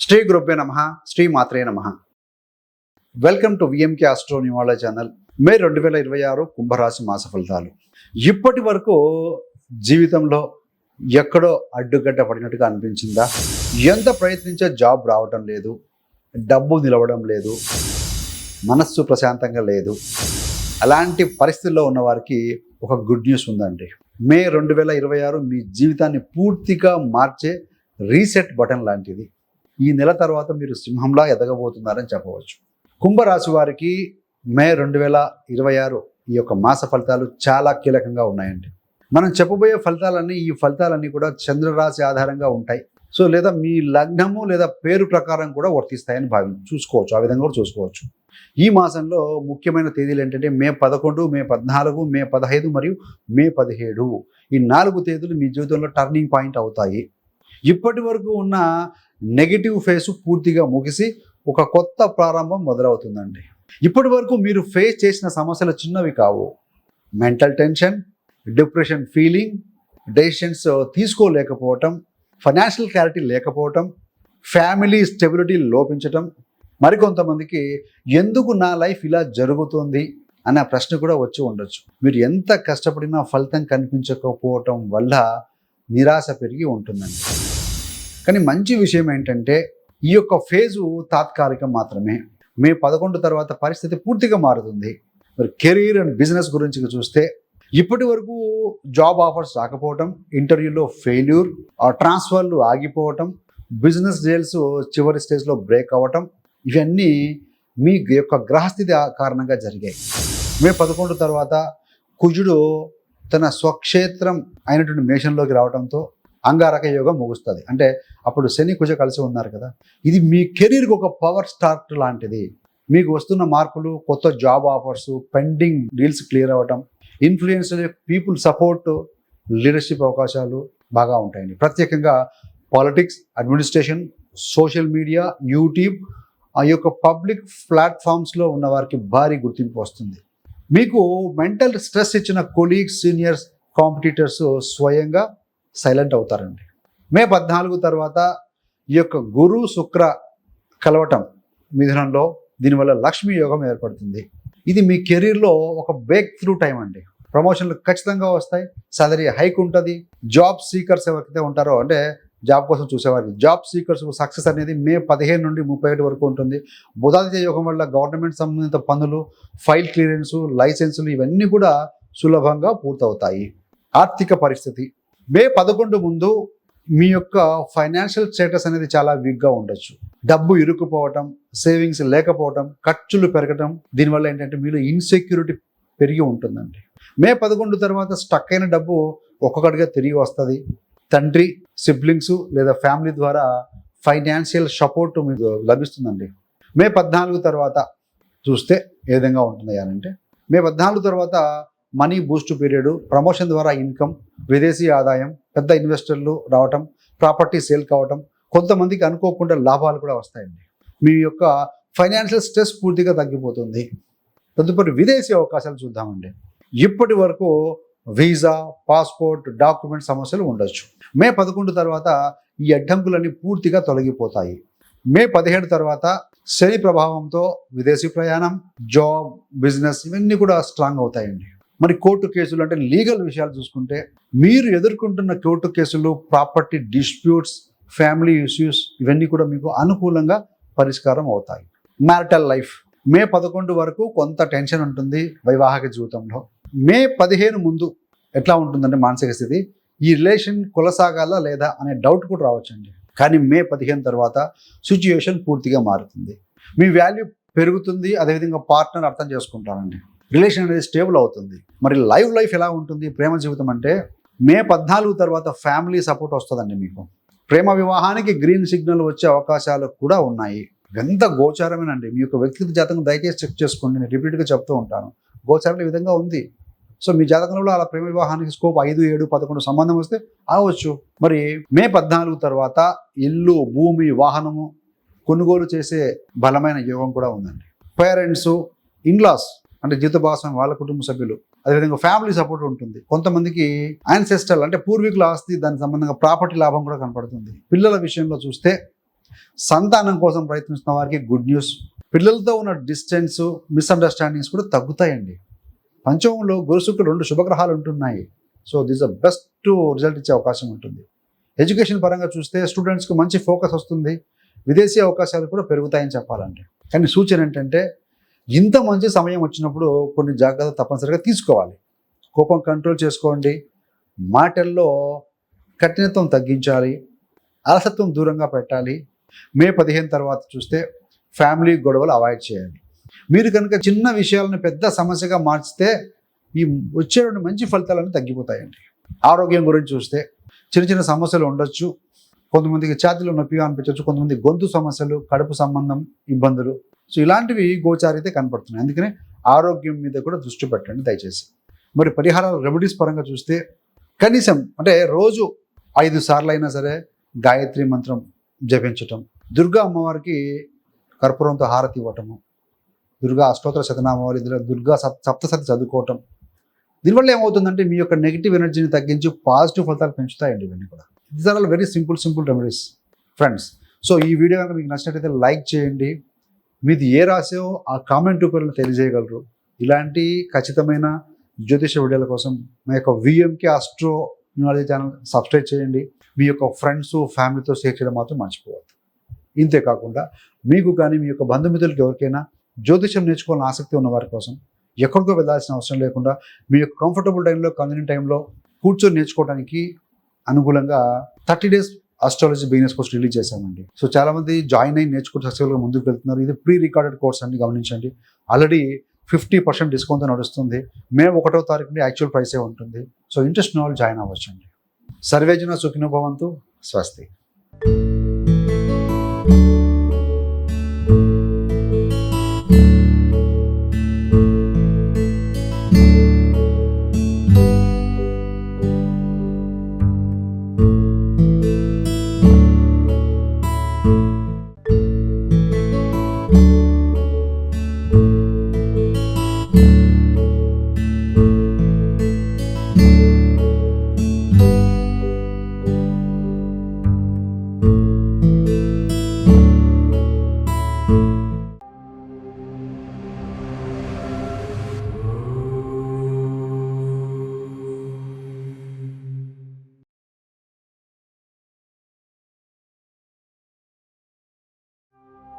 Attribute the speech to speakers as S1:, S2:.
S1: శ్రీ గురుభ్యో నమః, శ్రీ మాత్రే నమః. Welcome to VMK astro numerology channel. May 2026 కుంభరాశి మాస ఫలితాలు. ఇప్పటి వరకు జీవితంలో ఎక్కడో అడ్డుగడ్డ పడినట్టుగా అనిపించిందా? ఎంత ప్రయత్నించే జాబ్ రావటం లేదు, డబ్బు నిలవడం లేదు, మనస్సు ప్రశాంతంగా లేదు. అలాంటి పరిస్థితుల్లో ఉన్న వారికి ఒక గుడ్ న్యూస్ ఉందండి. మే 2026 మీ జీవితాన్ని పూర్తిగా మార్చే రీసెట్ బటన్ లాంటిది. ఈ నెల తర్వాత మీరు సింహంలా ఎదగబోతున్నారని చెప్పవచ్చు. కుంభరాశి వారికి మే 2026 ఈ యొక్క మాస ఫలితాలు చాలా కీలకంగా ఉన్నాయండి. మనం చెప్పబోయే ఈ ఫలితాలన్నీ కూడా చంద్రరాశి ఆధారంగా ఉంటాయి. సో లేదా మీ లగ్నము లేదా పేరు ప్రకారం కూడా వర్తిస్తాయని చూసుకోవచ్చు. ఆ విధంగా కూడా చూసుకోవచ్చు. ఈ మాసంలో ముఖ్యమైన తేదీలు ఏంటంటే మే 11, మే 14, మే 15 మరియు మే 17. ఈ 4 తేదీలు మీ జీవితంలో టర్నింగ్ పాయింట్ అవుతాయి. ఇప్పటి వరకు ఉన్న నెగిటివ్ ఫేస్ పూర్తిగా ముగిసి ఒక కొత్త ప్రారంభం మొదలవుతుందండి. ఇప్పటి వరకు మీరు ఫేస్ చేసిన సమస్యలు చిన్నవి కావు. Mental tension, depression feeling, decisions తీసుకోలేకపోవటం, ఫైనాన్షియల్ క్లారిటీ లేకపోవటం, ఫ్యామిలీ స్టెబిలిటీ లోపించటం, మరికొంతమందికి ఎందుకు నా లైఫ్ ఇలా జరుగుతుంది అనే ప్రశ్న కూడా వచ్చి ఉండొచ్చు. మీరు ఎంత కష్టపడినా ఫలితం కనిపించకపోవటం వల్ల నిరాశ పెరిగి ఉంటుందండి. కానీ మంచి విషయం ఏంటంటే ఈ యొక్క ఫేజు తాత్కాలికం మాత్రమే. మే 11 తర్వాత పరిస్థితి పూర్తిగా మారుతుంది. మరి కెరీర్ అండ్ బిజినెస్ గురించి చూస్తే ఇప్పటి వరకు జాబ్ ఆఫర్స్ రాకపోవటం, ఇంటర్వ్యూలో ఫెయిల్యూర్, ట్రాన్స్ఫర్లు ఆగిపోవటం, బిజినెస్ డీల్స్ చివరి స్టేజ్లో బ్రేక్ అవ్వటం, ఇవన్నీ మీ యొక్క గ్రహస్థితి కారణంగా జరిగాయి. మే 11 తర్వాత కుజుడు తన స్వక్షేత్రం అయినటువంటి మేషంలోకి రావడంతో అంగారక యోగం ముగుస్తుంది. అంటే అప్పుడు శని కుజ కలిసి ఉన్నారు కదా. ఇది మీ కెరీర్కి ఒక పవర్ స్టార్ట్ లాంటిది. మీకు వస్తున్న మార్పులు, కొత్త job offers, pending deals clear అవ్వటం, ఇన్ఫ్లుయెన్స్ పీపుల్ సపోర్ట్, లీడర్షిప్ అవకాశాలు బాగా ఉంటాయండి. ప్రత్యేకంగా politics, administration, social media, YouTube, ఆ యొక్క పబ్లిక్ ప్లాట్ఫామ్స్లో ఉన్న వారికి భారీ గుర్తింపు వస్తుంది. మీకు మెంటల్ స్ట్రెస్ ఇచ్చిన కొలీగ్స్, సీనియర్స్, కాంపిటీటర్స్ స్వయంగా సైలెంట్ అవుతారండి. మే 14 తర్వాత ఈ యొక్క గురు శుక్ర కలవటం మిథునంలో, దీనివల్ల లక్ష్మీ యోగం ఏర్పడుతుంది. ఇది మీ కెరీర్లో ఒక బ్రేక్ త్రూ టైం అండి. ప్రమోషన్లు ఖచ్చితంగా వస్తాయి, సాలరీ హైక్ ఉంటుంది. జాబ్ సీకర్స్ ఎవరైతే ఉంటారో, అంటే జాబ్ కోసం చూసేవారికి, జాబ్ సీకర్స్ సక్సెస్ అనేది మే 15 నుండి 31 వరకు ఉంటుంది. బుధాదిత్య యోగం వల్ల గవర్నమెంట్ సంబంధిత పనులు, ఫైల్ క్లియరెన్సు, లైసెన్సులు ఇవన్నీ కూడా సులభంగా పూర్తవుతాయి. ఆర్థిక పరిస్థితి మే 11 ముందు మీ యొక్క ఫైనాన్షియల్ స్టేటస్ అనేది చాలా వీక్గా ఉండొచ్చు. డబ్బు ఇరుక్కుపోవటం, సేవింగ్స్ లేకపోవటం, ఖర్చులు పెరగటం, దీనివల్ల ఏంటంటే మీలో ఇన్సెక్యూరిటీ పెరిగి ఉంటుందండి. మే 11 తర్వాత స్టక్ అయిన డబ్బు ఒక్కొక్కటిగా తిరిగి వస్తుంది. తండ్రి, సిబ్లింగ్స్ లేదా ఫ్యామిలీ ద్వారా ఫైనాన్షియల్ సపోర్ట్ మీకు లభిస్తుందండి. మే 14 తర్వాత చూస్తే ఏ విధంగా ఉంటుంది అంటే, మే 14 తర్వాత మనీ బూస్ట్ పీరియడ్, ప్రమోషన్ ద్వారా ఇన్కమ్, విదేశీ ఆదాయం, పెద్ద ఇన్వెస్టర్లు రావటం, ప్రాపర్టీ సేల్ కావటం, కొంతమందికి అనుకోకుండా లాభాలు కూడా వస్తాయండి. మీ యొక్క ఫైనాన్షియల్ స్ట్రెస్ పూర్తిగా తగ్గిపోతుంది. తదుపరి విదేశీ అవకాశాలు చూద్దామండి. ఇప్పటి వరకు వీసా, పాస్పోర్ట్, డాక్యుమెంట్ సమస్యలు ఉండొచ్చు. మే 11 తర్వాత ఈ అడ్డంకులన్నీ పూర్తిగా తొలగిపోతాయి. మే 17 తర్వాత శని ప్రభావంతో విదేశీ ప్రయాణం, జాబ్, బిజినెస్ ఇవన్నీ కూడా స్ట్రాంగ్ అవుతాయండి. మరి కోర్టు కేసులు అంటే లీగల్ విషయాలు చూసుకుంటే మీరు ఎదుర్కొంటున్న కోర్టు కేసులు, ప్రాపర్టీ డిస్ప్యూట్స్, ఫ్యామిలీ ఇష్యూస్ ఇవన్నీ కూడా మీకు అనుకూలంగా పరిష్కారం అవుతాయి. మ్యారిటల్ లైఫ్ మే 11 వరకు కొంత టెన్షన్ ఉంటుంది వైవాహిక జీవితంలో. మే 15 ముందు ఎట్లా ఉంటుందంటే మానసిక స్థితి, ఈ రిలేషన్ కొనసాగాలా లేదా అనే డౌట్ కూడా రావచ్చండి. కానీ మే 15 తర్వాత సిచ్యుయేషన్ పూర్తిగా మారుతుంది. మీ వాల్యూ పెరుగుతుంది, అదేవిధంగా పార్ట్నర్ అర్థం చేసుకుంటారండి. రిలేషన్ అనేది స్టేబుల్ అవుతుంది. మరి లైఫ్ ఎలా ఉంటుంది ప్రేమ జీవితం అంటే, మే 14 తర్వాత ఫ్యామిలీ సపోర్ట్ వస్తుందండి. మీకు ప్రేమ వివాహానికి గ్రీన్ సిగ్నల్ వచ్చే అవకాశాలు కూడా ఉన్నాయి. ఎంత గోచారమేనండి. మీ యొక్క వ్యక్తిగత జాతకం దయచేసి చెక్ చేసుకోండి. నేను రిపీట్గా చెప్తూ ఉంటాను, గోచారం ఈ విధంగా ఉంది. సో మీ జాతకంలో అలా ప్రేమ వివాహానికి స్కోప్ 5, 7, 11 సంబంధం వస్తే అవ్వచ్చు. మరి మే 14 తర్వాత ఇల్లు, భూమి, వాహనము కొనుగోలు చేసే బలమైన యోగం కూడా ఉందండి. పేరెంట్స్, ఇన్లాస్ అంటే జీవిత భాగస్వామి, వాళ్ళ కుటుంబ సభ్యులు, అదేవిధంగా ఫ్యామిలీ సపోర్ట్ ఉంటుంది. కొంతమందికి యాన్సెస్ట్రల్ అంటే పూర్వీకుల ఆస్తి, దానికి సంబంధంగా ప్రాపర్టీ లాభం కూడా కనపడుతుంది. పిల్లల విషయంలో చూస్తే సంతానం కోసం ప్రయత్నిస్తున్న వారికి గుడ్ న్యూస్. పిల్లలతో ఉన్న డిస్టెన్స్, మిస్అండర్స్టాండింగ్స్ కూడా తగ్గుతాయండి. పంచమంలో గురు శుక్రులు 2 శుభగ్రహాలు ఉంటున్నాయి. So this the best result ఇచ్చే అవకాశం ఉంటుంది. ఎడ్యుకేషన్ పరంగా చూస్తే స్టూడెంట్స్కి మంచి ఫోకస్ వస్తుంది. విదేశీ అవకాశాలు కూడా పెరుగుతాయని చెప్పాలంటే. కానీ సూచన ఏంటంటే ఇంత మంచి సమయం వచ్చినప్పుడు కొన్ని జాగ్రత్తలు తప్పనిసరిగా తీసుకోవాలి. కోపం కంట్రోల్ చేసుకోండి. మాటల్లో కఠినత్వం తగ్గించాలి. అలసత్వం దూరంగా పెట్టాలి. మే 15 తర్వాత చూస్తే ఫ్యామిలీ గొడవలు అవాయిడ్ చేయాలి. మీరు కనుక చిన్న విషయాలను పెద్ద సమస్యగా మార్చితే ఈ వచ్చేటువంటి మంచి ఫలితాలను తగ్గిపోతాయండి. ఆరోగ్యం గురించి చూస్తే చిన్న చిన్న సమస్యలు ఉండొచ్చు. కొంతమందికి ఛాతీలో నొప్పిగా అనిపించవచ్చు, కొంతమంది గొంతు సమస్యలు, కడుపు సంబంధం ఇబ్బందులు. సో ఇలాంటివి గోచారితే కనపడుతున్నాయి. అందుకనే ఆరోగ్యం మీద కూడా దృష్టి పెట్టండి దయచేసి. మరి పరిహారాల రెమెడీస్ పరంగా చూస్తే కనీసం అంటే రోజు 5 సార్లు అయినా సరే గాయత్రి మంత్రం జపించటం, దుర్గా అమ్మవారికి కర్పూరంతో హారతి ఇవ్వటము, దుర్గా అష్టోత్తర శతనామావళి, దుర్గా సప్తసతి చదువుకోవటం. దీనివల్ల ఏమవుతుందంటే మీ యొక్క నెగిటివ్ ఎనర్జీని తగ్గించి పాజిటివ్ ఫలితాలు పెంచుతాయండి. ఇవన్నీ కూడా these are all very simple remedies friends. So ఈ వీడియో కనుక మీకు నచ్చినట్లయితే లైక్ చేయండి. మీది ఏ రాసో ఆ కామెంట్ రూపంలో తెలియజేయగలరు. ఇలాంటి ఖచ్చితమైన జ్యోతిష వీడియోల కోసం మా యొక్క VMK astro numerology channel subscribe చేయండి. మీ యొక్క ఫ్రెండ్స్, ఫ్యామిలీతో షేర్ చేయడం మాత్రం మర్చిపోవద్దు. ఇంతే కాకుండా మీకు కానీ మీ యొక్క బంధుమిత్రులకి ఎవరికైనా జ్యోతిషం నేర్చుకోవాలని ఆసక్తి ఉన్న వారి కోసం ఎక్కడికో వెళ్ళాల్సిన అవసరం లేకుండా మీ యొక్క కంఫర్టబుల్ టైంలో, కన్వీనియంట్ టైంలో కూర్చొని నేర్చుకోవడానికి అనుకూలంగా 30 days astrology beginners course release చేశామండి. సో చాలామంది జాయిన్ అయ్యి నేర్చుకుంటూ సక్సెస్ఫుల్గా ముందుకు వెళ్తున్నారు. ఇది ప్రీ రికార్డెడ్ కోర్స్ అండి, గమనించండి. ఆల్రెడీ 50% డిస్కౌంట్తో నడుస్తుంది. మే 1వ తారీఖు నుండి యాక్చువల్ ప్రైసే ఉంటుంది. సో ఇంట్రెస్ట్ ఉన్న వాళ్ళు జాయిన్ అవ్వచ్చండి. సర్వేజన సుఖినో భవంతు. స్వస్తి.